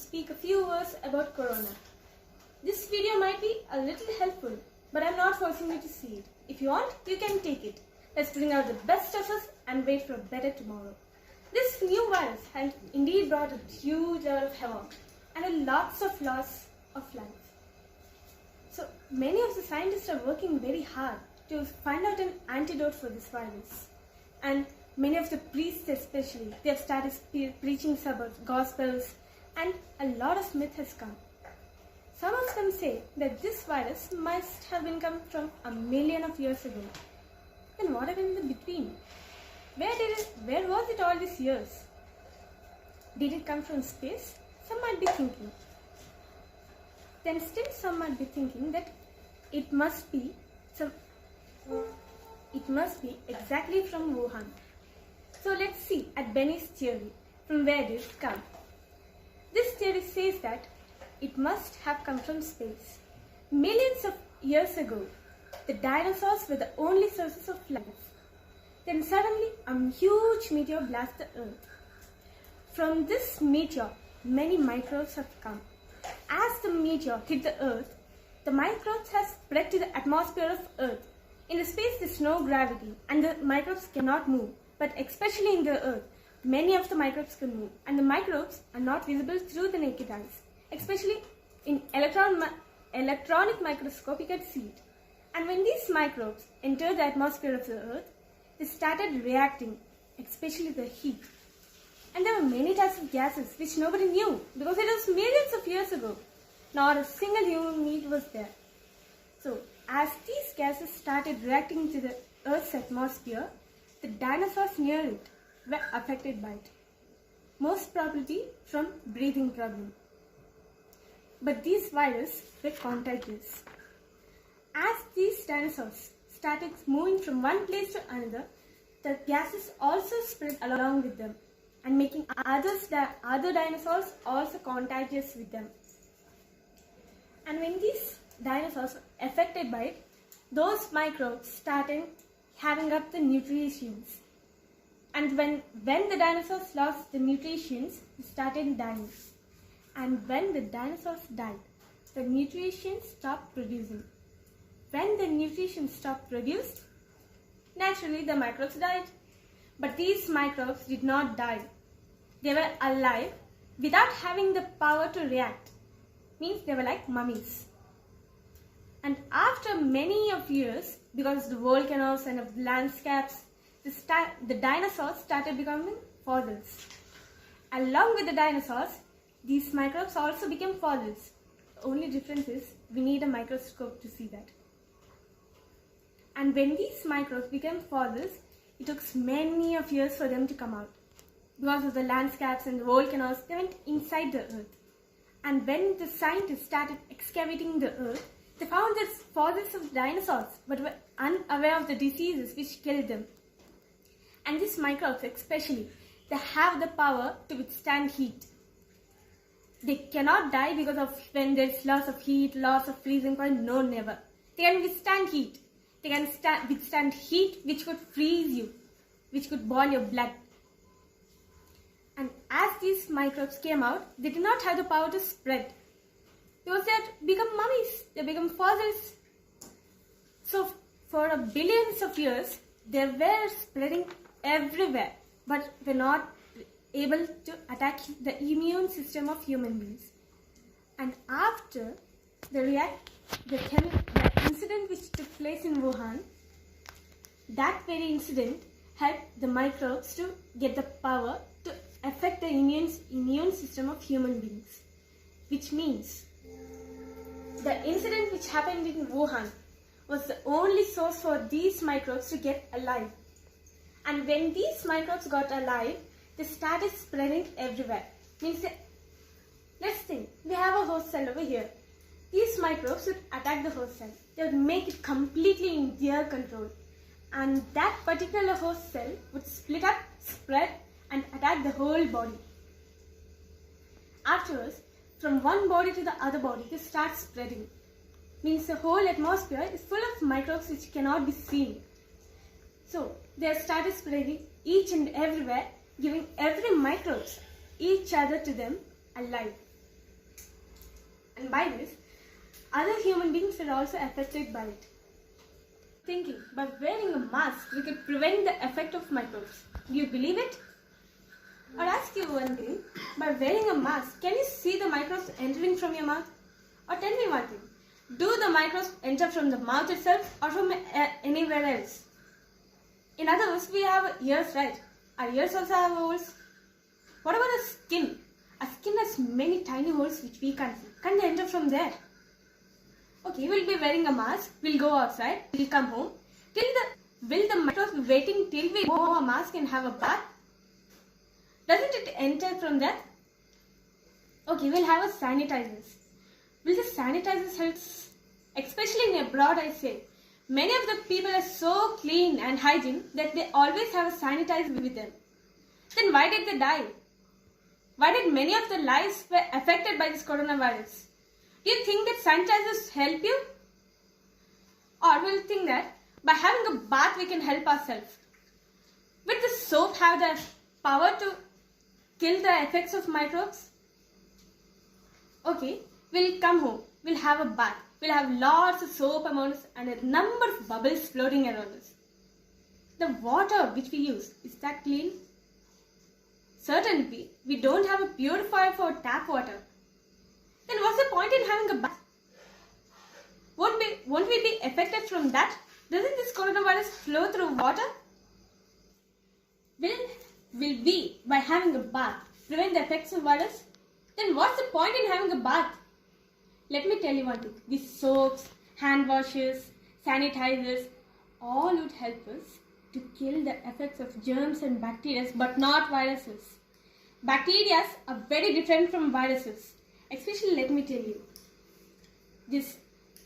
speak a few words about Corona. This video might be a little helpful, but I'm not forcing you to see it. If you want, you can take it. Let's bring out the best of us and wait for a better tomorrow. This new virus has indeed brought a huge amount of havoc and a lots of loss of life. So many of the scientists are working very hard to find out an antidote for this virus. And many of the priests especially, they have started preaching about gospels, and a lot of myth has come. Some of them say that this virus must have been come from 1 million of years ago. Then what happened in the between? Where was it all these years? Did it come from space? Some might be thinking. Then still some might be thinking that it must be exactly from Wuhan. So let's see at Benny's theory, from where did it come? This theory says that it must have come from space. Millions of years ago, the dinosaurs were the only sources of life. Then suddenly a huge meteor blasted the earth. From this meteor, many microbes have come. As the meteor hit the earth, the microbes have spread to the atmosphere of earth. In the space there is no gravity and the microbes cannot move, but especially in the earth, many of the microbes can move, and the microbes are not visible through the naked eyes. Especially in electronic microscope you can see it. And when these microbes entered the atmosphere of the earth, they started reacting, especially the heat. And there were many types of gases which nobody knew because it was millions of years ago. Not a single human being was there. So as these gases started reacting to the Earth's atmosphere, the dinosaurs near it were affected by it. Most probably from breathing problem. But these viruses were contagious. As these dinosaurs started moving from one place to another, the gases also spread along with them and making other dinosaurs also contagious with them. And when these dinosaurs were affected by it, those microbes started having up the nutrients. And when the dinosaurs lost the nutrients, they started dying. And when the dinosaurs died, the nutrients stopped producing. When the nutrients stopped produced, naturally the microbes died. But these microbes did not die. They were alive without having the power to react. Means they were like mummies. And after many of years, because of the volcanoes and of the landscapes, the dinosaurs started becoming fossils. Along with the dinosaurs, these microbes also became fossils. The only difference is we need a microscope to see that. And when these microbes became fossils, it took many of years for them to come out. Because of the landscapes and the volcanoes, they went inside the earth. And when the scientists started excavating the earth, they found these fossils of dinosaurs but were unaware of the diseases which killed them. And these microbes especially, they have the power to withstand heat. They cannot die because of when there is loss of heat, loss of freezing point, no, never. They can withstand heat. They can withstand heat which could freeze you, which could boil your blood. And as these microbes came out, they did not have the power to spread. Because they had become mummies, they become fossils. So for billions of years, they were spreading everywhere, but were not able to attack the immune system of human beings. And after the incident which took place in Wuhan, that very incident helped the microbes to get the power to affect the immune system of human beings. Which means the incident which happened in Wuhan was the only source for these microbes to get alive. And when these microbes got alive, they started spreading everywhere. Means let's think, we have a host cell over here. These microbes would attack the host cell. They would make it completely in their control. And that particular host cell would split up, spread and attack the whole body. Afterwards, from one body to the other body, they start spreading. Means the whole atmosphere is full of microbes which cannot be seen. So they started spreading each and everywhere, giving every microbes each other to them alive. And by this, other human beings are also affected by it. Thinking, by wearing a mask, we could prevent the effect of microbes. Do you believe it? I'll ask you one thing. By wearing a mask, can you see the microbes entering from your mouth? Or tell me one thing. Do the microbes enter from the mouth itself or from anywhere else? In other words, we have ears, right? Our ears also have holes. What about the skin? Our skin has many tiny holes which we can't see. Can they enter from there? Okay, we'll be wearing a mask. We'll go outside. We'll come home. Will the microbes be waiting till we remove a mask and have a bath? Doesn't it enter from there? Okay, we'll have a sanitizers. Will the sanitizers help? Especially in abroad, I say. Many of the people are so clean and hygiene that they always have a sanitizer with them. Then why did they die? Why did many of their lives were affected by this coronavirus? Do you think that sanitizers help you? Or will you think that by having a bath we can help ourselves? Will the soap have the power to kill the effects of microbes? Okay, we'll come home. We'll have a bath. We'll have lots of soap amounts and a number of bubbles floating around us. The water which we use, is that clean? Certainly, we don't have a purifier for tap water. Then what's the point in having a bath? Won't we be affected from that? Doesn't this coronavirus flow through water? Will we, by having a bath, prevent the effects of virus? Then what's the point in having a bath? Let me tell you one thing. These soaps, hand washes, sanitizers, all would help us to kill the effects of germs and bacteria, but not viruses. Bacteria are very different from viruses. Especially, let me tell you, this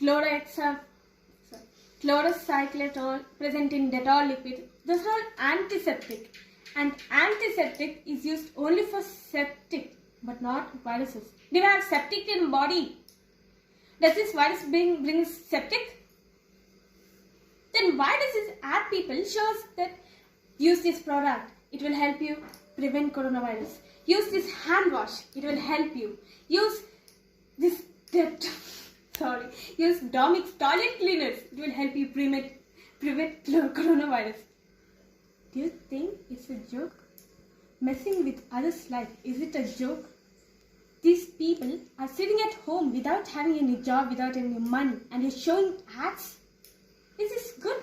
chlorocyclone present in Dettol liquid, those are all antiseptic. And antiseptic is used only for septic, but not viruses. Do we have septic in body? Does this virus bring septic? Then why does this ad people show us that use this product? It will help you prevent coronavirus. Use this hand wash. It will help you. Use this use Domix toilet cleaners. It will help you prevent coronavirus. Do you think it's a joke? Messing with others' life, is it a joke? These people are sitting at home without having any job, without any money, and you're showing ads? Is this good?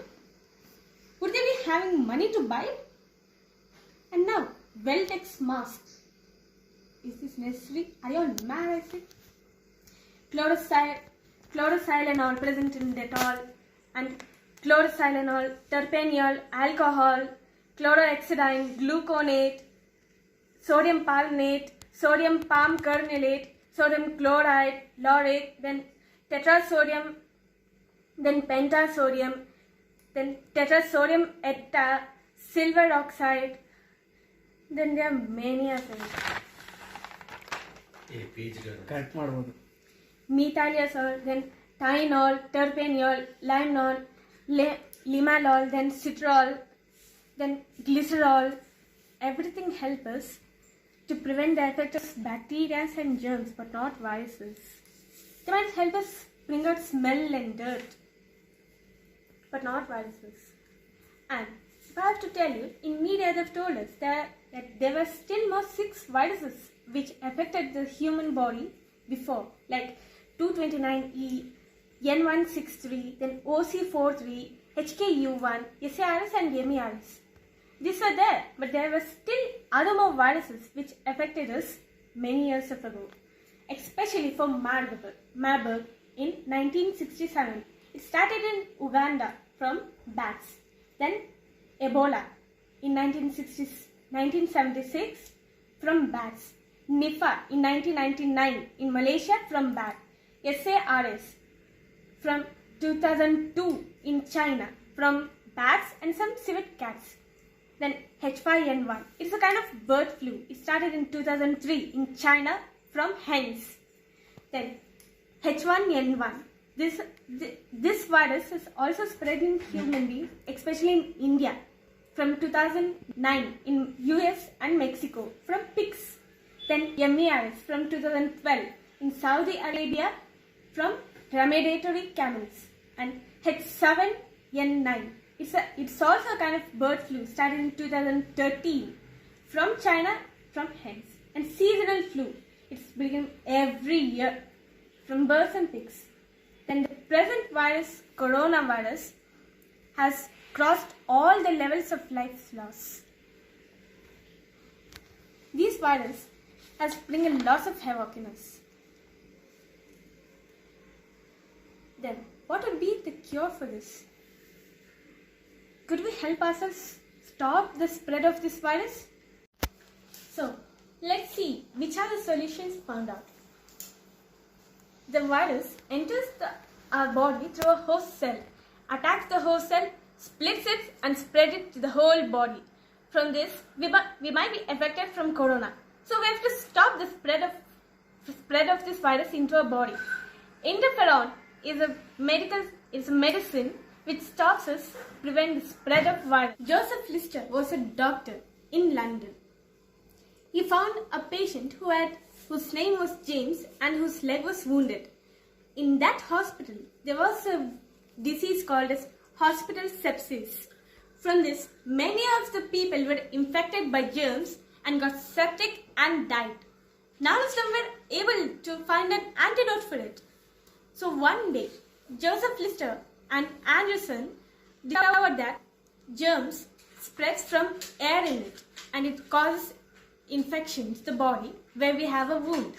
Would they be having money to buy it? And now, Veltex masks. Is this necessary? Are you all mad, I say? Chlorocyclone present in Dettol, and chlorocyclone, terpeneol, alcohol, chlorohexidine, gluconate, sodium palmate, sodium palmcarnate, sodium chloride, laurate, then tetrasodium, then pentasodium, then tetrasodium etta, silver oxide, then there are many others. Methylasol, then thianol, terpeneol, limonol, limalol, then citrol, then glycerol. Everything helps us to prevent the effect of bacteria and germs, but not viruses. They might help us bring out smell and dirt, but not viruses. And if I have to tell you, in media they've told us that there were still more 6 viruses which affected the human body before, like 229E, N163, then OC43, HKU1, SARS and MERS. These were there, but there were still other more viruses which affected us many years ago, especially for Marburg in 1967. It started in Uganda from bats. Then Ebola in 1976 from bats. Nipah in 1999 in Malaysia from bat. SARS from 2002 in China from bats and some civet cats. Then H5N1. It's a kind of bird flu. It started in 2003 in China from hens. Then H1N1. This virus is also spread in human beings, especially in India, from 2009 in US and Mexico from pigs. Then MERS from 2012 in Saudi Arabia from predatory camels, and H7N9. It's also a kind of bird flu started in 2013 from China from hens, and seasonal flu. It's begun every year from birds and pigs. Then the present virus, coronavirus, has crossed all the levels of life's loss. This virus has bring a lot of havoc in us. Then, what would be the cure for this? Could we help ourselves stop the spread of this virus? So, let's see which are the solutions found out. The virus enters our body through a host cell, attacks the host cell, splits it and spreads it to the whole body. From this, we might be affected from corona. So we have to stop the spread of this virus into our body. Interferon is a medicine which stops us, prevent the spread of virus. Joseph Lister was a doctor in London. He found a patient whose name was James and whose leg was wounded. In that hospital, there was a disease called as hospital sepsis. From this, many of the people were infected by germs and got septic and died. None of them were able to find an antidote for it. So one day, Joseph Lister and Anderson discovered that germs spreads from air in it, and it causes infections to the body where we have a wound.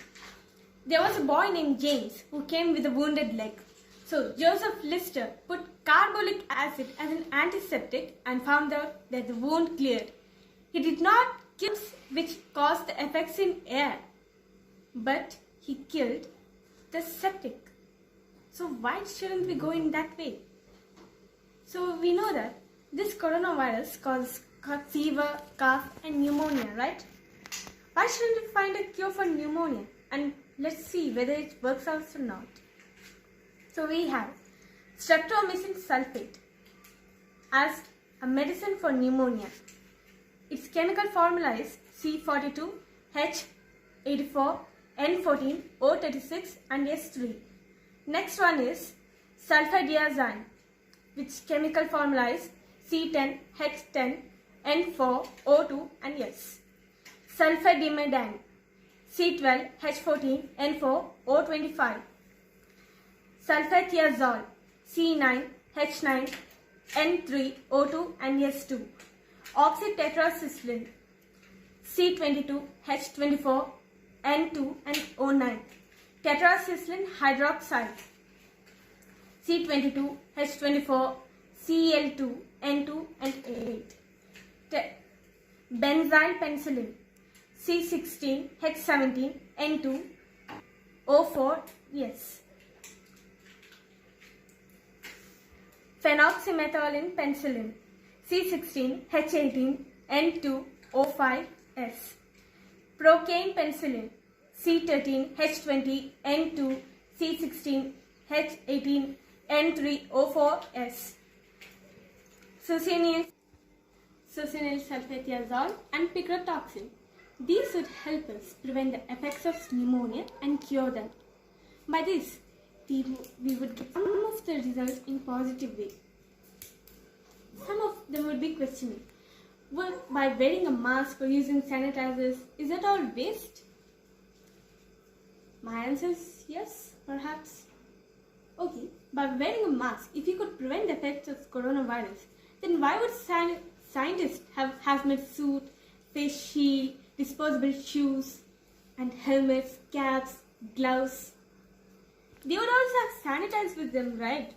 There was a boy named James who came with a wounded leg. So Joseph Lister put carbolic acid as an antiseptic and found out that the wound cleared. He did not kill which caused the effects in air, but he killed the septic. So why shouldn't we go in that way? So we know that this coronavirus causes fever, cough and pneumonia, right? Why shouldn't we find a cure for pneumonia? And let's see whether it works out or not. So we have streptomycin sulfate as a medicine for pneumonia. Its chemical formula is C42H84N14O36 and S3. Next one is sulfadiazine, which chemical formula is C10H10N4O2 and S. Sulfadimidine, C12H14N4O25. Sulfathiazole, C9H9N3O2 and S2. Oxytetracycline, C22H24N2 and O9. Tetracycline hydroxide, C22H24Cl2N2 and A8. Benzyl penicillin, C16H17N2 O4S. Phenoxymethylene penicillin, C16H18N2 O5S. Procaine penicillin, C13H20N2 C16H18N3 O4S. Succinyl sulfathiazole and picrotoxin. These would help us prevent the effects of pneumonia and cure them. By this, we would get some of the results in positive way. Some of them would be questioning, well, by wearing a mask or using sanitizers, is that all waste? My answer is yes, perhaps. Okay, by wearing a mask, if you could prevent the effects of coronavirus, then why would scientists have hazmat suit, face shield, disposable shoes, and helmets, caps, gloves? They would also have sanitized with them, right?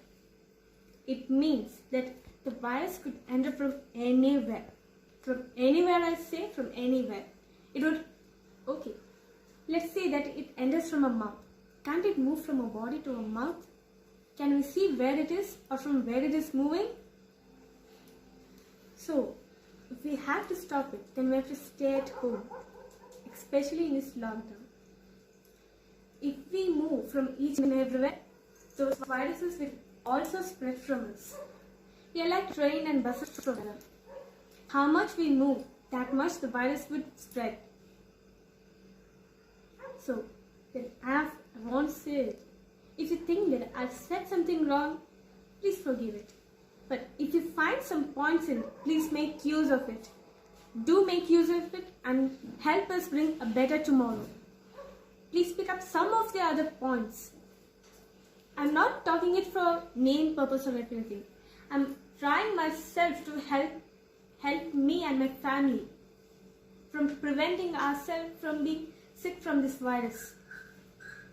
It means that the virus could enter from anywhere. From anywhere, I say, from anywhere. It would, okay, let's say that it enters from a mouth. Can't it move from a body to a mouth? Can we see where it is or from where it is moving? So, if we have to stop it, then we have to stay at home, especially in this lockdown. If we move from each and everywhere, those viruses will also spread from us. We are like train and buses from them. How much we move, that much the virus would spread. So, then I have I won't say it. If you think that I've said something wrong, please forgive it. But if you find some points in it, please make use of it. Do make use of it and help us bring a better tomorrow. Please pick up some of the other points. I'm not talking it for main purpose or anything. I'm trying myself to help me and my family from preventing ourselves from being sick from this virus.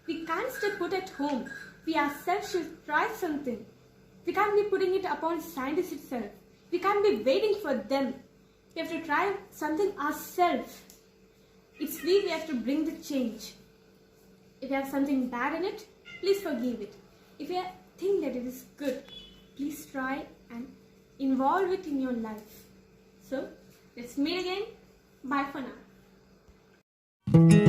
We can't stay put at home. We ourselves should try something. We can't be putting it upon scientists itself. We can't be waiting for them. We have to try something ourselves. It's we have to bring the change. If you have something bad in it, please forgive it. If you think that it is good, please try and involve it in your life. So, let's meet again. Bye for now.